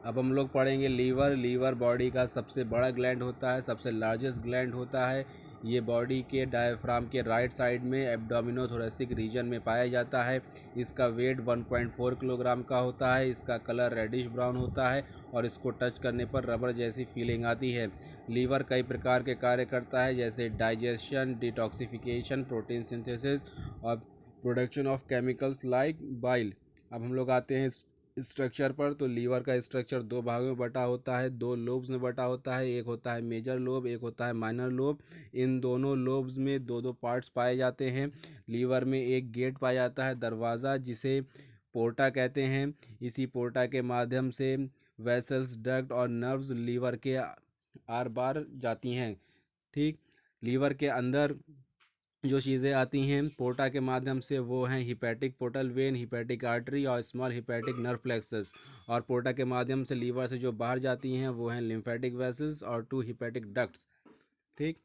अब हम लोग पढ़ेंगे लीवर। लीवर बॉडी का सबसे बड़ा ग्लैंड होता है, सबसे लार्जेस्ट ग्लैंड होता है। ये बॉडी के डायफ्राम के राइट साइड में एब्डोमिनोथोरेसिक रीजन में पाया जाता है। इसका वेट 1.4 किलोग्राम का होता है। इसका कलर रेडिश ब्राउन होता है और इसको टच करने पर रबर जैसी फीलिंग आती है। लीवर कई प्रकार के कार्य करता है, जैसे डाइजेशन, डिटॉक्सिफिकेशन, प्रोटीन सिंथेसिस और production of chemicals like bile. अब हम लोग आते हैं स्ट्रक्चर पर। तो लीवर का स्ट्रक्चर दो भागों में बटा होता है, दो लोब्स में बटा होता है। एक होता है मेजर लोब, एक होता है माइनर लोब। इन दोनों लोब्स में दो दो पार्ट्स पाए जाते हैं। लीवर में एक गेट पाया जाता है, दरवाज़ा, जिसे पोर्टा कहते हैं। इसी पोर्टा के माध्यम से वेसल्स, डक्ट और नर्व्स लीवर के आर पार जाती हैं। ठीक। लीवर के अंदर जो चीज़ें आती हैं पोर्टा के माध्यम से वो हैं hepatic portal vein, hepatic artery और स्मॉल हिपैटिक नर्व प्लेक्सस। और पोर्टा के माध्यम से लीवर से जो बाहर जाती हैं वो हैं लिम्फेटिक वेसल्स और 2 हिपैटिक डक्ट्स। ठीक।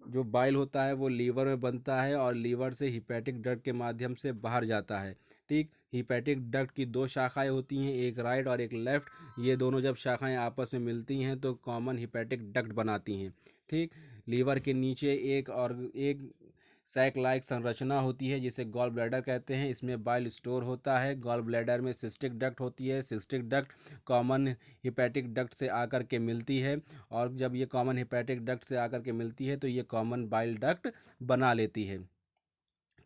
जो बाइल होता है वो लीवर में बनता है और लीवर से हिपैटिक डक्ट के माध्यम से बाहर जाता है। ठीक। हिपैटिक डक्ट की दो शाखाएं होती हैं, एक राइट और एक लेफ्ट। ये दोनों जब शाखाएं आपस में मिलती हैं तो कॉमन हिपैटिक डक्ट बनाती हैं। ठीक। लीवर के नीचे एक सैक लाइक संरचना होती है जिसे गॉल ब्लैडर कहते हैं। इसमें बाइल स्टोर होता है। गॉल ब्लैडर में सिस्टिक डक्ट होती है। Cystic duct common hepatic duct से आकर के मिलती है और जब ये कॉमन हिपैटिक डक्ट से आकर के मिलती है तो ये कॉमन बाइल डक्ट बना लेती है।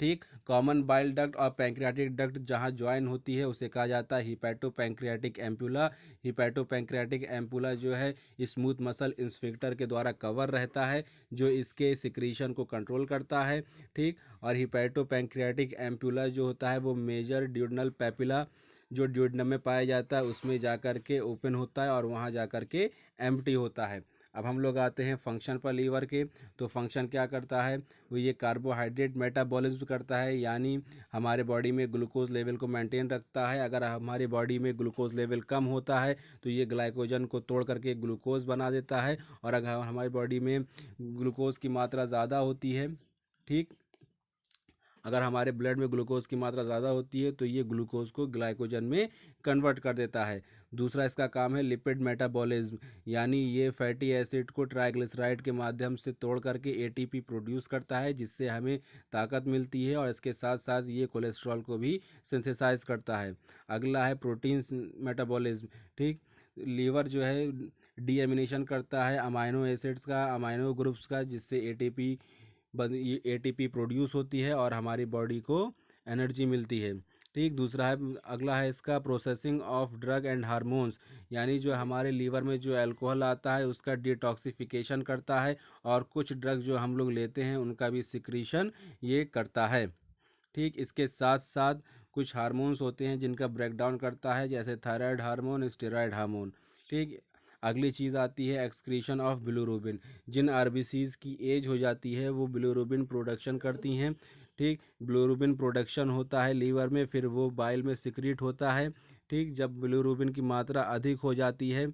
ठीक। कॉमन बाइल डक्ट और पैंक्रियाटिक डक्ट जहाँ ज्वाइन होती है उसे कहा जाता है hepato pancreatic ampulla. Hepato pancreatic ampulla जो है स्मूथ मसल इंस्फिक्टर के द्वारा कवर रहता है जो इसके सिक्रीशन को कंट्रोल करता है। ठीक। और हिपैटो पैंक्रियाटिक एम्पुला जो होता है वो मेजर ड्यूडनल पैपिला जो ड्यूडनम में पाया जाता है उसमें जाकर के ओपन होता है और वहाँ जाकर के एम्प्टी होता है। अब हम लोग आते हैं फंक्शन पर लीवर के। तो फंक्शन क्या करता है, वो ये कार्बोहाइड्रेट मेटाबॉलिज्म करता है, यानी हमारे बॉडी में ग्लूकोज लेवल को मेंटेन रखता है। अगर हमारी बॉडी में ग्लूकोज लेवल कम होता है तो ये ग्लाइकोजन को तोड़ करके ग्लूकोज बना देता है। और अगर हमारी बॉडी में ग्लूकोज की मात्रा ज़्यादा होती है, ठीक, अगर हमारे ब्लड में ग्लूकोज की मात्रा ज़्यादा होती है तो ये ग्लूकोज को ग्लाइकोजन में कन्वर्ट कर देता है। दूसरा इसका काम है लिपिड मेटाबॉलिज्म, यानी ये फैटी एसिड को ट्राइग्लिसराइड के माध्यम से तोड़ करके एटीपी प्रोड्यूस करता है जिससे हमें ताकत मिलती है और इसके साथ साथ ये कोलेस्ट्रॉल को भी सिंथेसाइज करता है। अगला है प्रोटीन मेटाबॉलिज्म। ठीक। लीवर जो है डीएमिनेशन करता है अमाइनो एसिड्स का, अमाइनो ग्रुप्स का, जिससे ये एटीपी प्रोड्यूस होती है और हमारी बॉडी को एनर्जी मिलती है। ठीक। दूसरा है, अगला है इसका processing of drug and hormones, यानी जो हमारे लीवर में जो अल्कोहल आता है उसका डिटॉक्सिफिकेशन करता है और कुछ ड्रग जो हम लोग लेते हैं उनका भी सिक्रीशन ये करता है। ठीक। इसके साथ साथ कुछ हार्मोन्स होते हैं जिनका ब्रेकडाउन करता है, जैसे थायराइड हार्मोन, स्टेरॉयड हार्मोन। ठीक। अगली चीज़ आती है एक्सक्रीशन ऑफ बिलिरुबिन। जिन आरबीसीज़ की एज हो जाती है वो बिलिरुबिन प्रोडक्शन करती हैं। ठीक। बिलिरुबिन प्रोडक्शन होता है लीवर में, फिर वो बाइल में सिक्रीट होता है। ठीक। जब बिलिरुबिन की मात्रा अधिक हो जाती है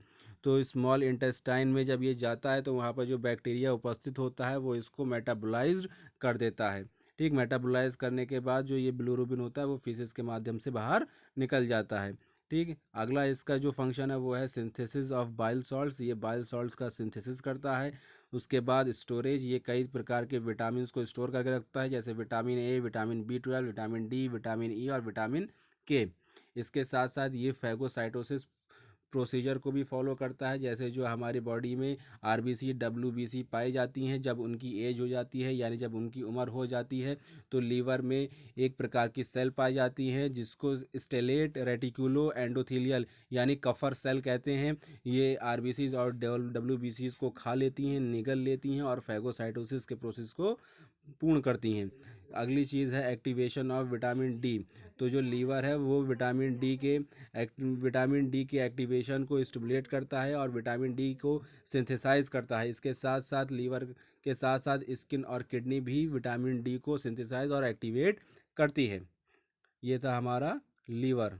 तो स्मॉल इंटेस्टाइन में जब ये जाता है तो वहाँ पर जो बैक्टीरिया उपस्थित होता है वो इसको मेटाबोलाइज्ड कर देता है। ठीक। मेटाबोलाइज करने के बाद जो ये बिलिरुबिन होता है वो फीसेस के माध्यम से बाहर निकल जाता है। ठीक। अगला इसका जो फंक्शन है वो है सिंथेसिस ऑफ बाइल सॉल्ट्स। ये बाइल सॉल्ट्स का सिंथेसिस करता है। उसके बाद स्टोरेज, ये कई प्रकार के विटामिन को स्टोर करके रखता है, जैसे vitamin A, vitamin B12, vitamin D, vitamin E और विटामिन के। इसके साथ साथ ये फैगोसाइटोसिस प्रोसीजर को भी फॉलो करता है, जैसे जो हमारी बॉडी में आरबीसी, डब्ल्यूबीसी पाई जाती हैं जब उनकी एज हो जाती है, यानी जब उनकी उम्र हो जाती है तो लीवर में एक प्रकार की सेल पाई जाती हैं जिसको स्टेलेट रेटिकुलो एंडोथीलियल यानी कफर सेल कहते हैं। ये आरबीसीज और डब्ल्यूबीसीज को खा लेती हैं, निगल लेती हैं और फैगोसाइटोसिस के प्रोसेस को पूर्ण करती हैं। अगली चीज़ है एक्टिवेशन ऑफ विटामिन डी। तो जो लीवर है वो विटामिन डी के एक्टिवेशन को स्टिमुलेट करता है और विटामिन डी को सिंथेसाइज करता है। इसके साथ साथ लीवर के साथ साथ स्किन और किडनी भी विटामिन डी को सिंथेसाइज और एक्टिवेट करती है। ये था हमारा लीवर।